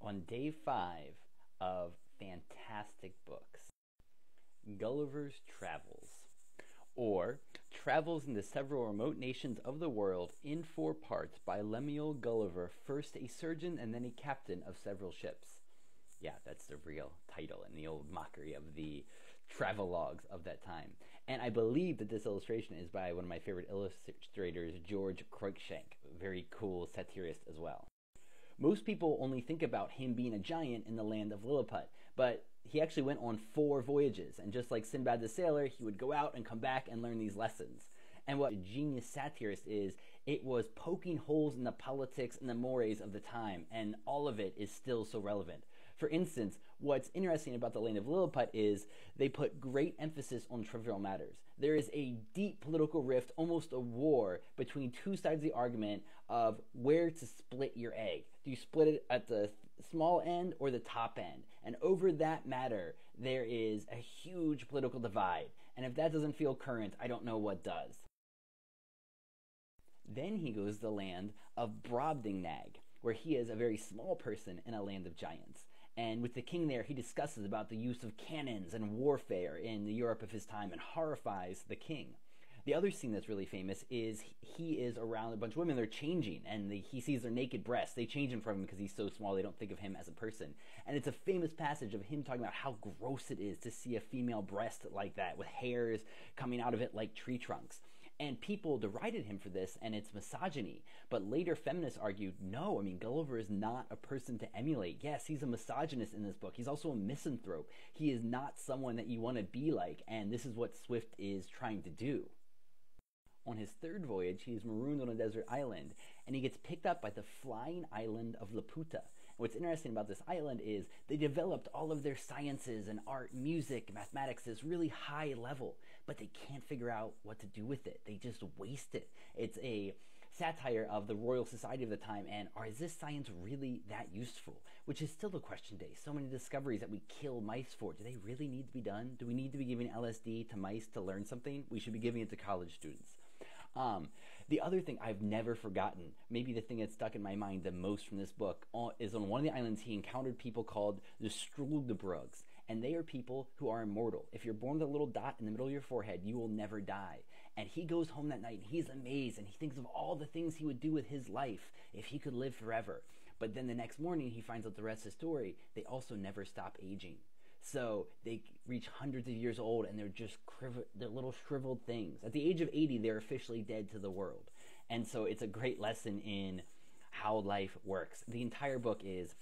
on day 5 of fantastic books, Gulliver's Travels, or Travels into Several Remote Nations of the World in 4 parts by Lemuel Gulliver, first a surgeon and then a captain of several ships. Yeah, that's the real title and the old mockery of the travelogues of that time. And I believe that this illustration is by one of my favorite illustrators, George Cruikshank, very cool satirist as well. Most people only think about him being a giant in the land of Lilliput, but he actually went on 4 voyages, and just like Sinbad the Sailor, he would go out and come back and learn these lessons. And what a genius satirist is, it was poking holes in the politics and the mores of the time, and all of it is still so relevant. For instance, what's interesting about the land of Lilliput is they put great emphasis on trivial matters. There is a deep political rift, almost a war, between 2 sides of the argument of where to split your egg. Do you split it at the small end or the top end? And over that matter, there is a huge political divide. And if that doesn't feel current, I don't know what does. Then he goes to the land of Brobdingnag, where he is a very small person in a land of giants. And with the king there, he discusses about the use of cannons and warfare in the Europe of his time and horrifies the king. The other scene that's really famous is he is around a bunch of women. They're changing, and he sees their naked breasts. They change in front of him because he's so small. They don't think of him as a person. And it's a famous passage of him talking about how gross it is to see a female breast like that with hairs coming out of it like tree trunks. And people derided him for this, and it's misogyny. But later feminists argued, no, I mean, Gulliver is not a person to emulate. Yes, he's a misogynist in this book. He's also a misanthrope. He is not someone that you want to be like, and this is what Swift is trying to do. On his 3rd voyage, he is marooned on a desert island, and he gets picked up by the flying island of Laputa. What's interesting about this island is they developed all of their sciences and art, music, mathematics at this really high level, but they can't figure out what to do with it. They just waste it. It's a satire of the Royal Society of the time, and is this science really that useful? Which is still the question today. So many discoveries that we kill mice for. Do they really need to be done? Do we need to be giving LSD to mice to learn something? We should be giving it to college students. The other thing I've never forgotten, maybe the thing that stuck in my mind the most from this book, is on one of the islands he encountered people called the Struldebrugs, and they are people who are immortal. If you're born with a little dot in the middle of your forehead, you will never die. And he goes home that night and he's amazed, and he thinks of all the things he would do with his life if he could live forever. But then the next morning he finds out the rest of the story. They also never stop aging. So they reach hundreds of years old, and they're just they're little shriveled things. At the age of 80, they're officially dead to the world. And so it's a great lesson in how life works. The entire book is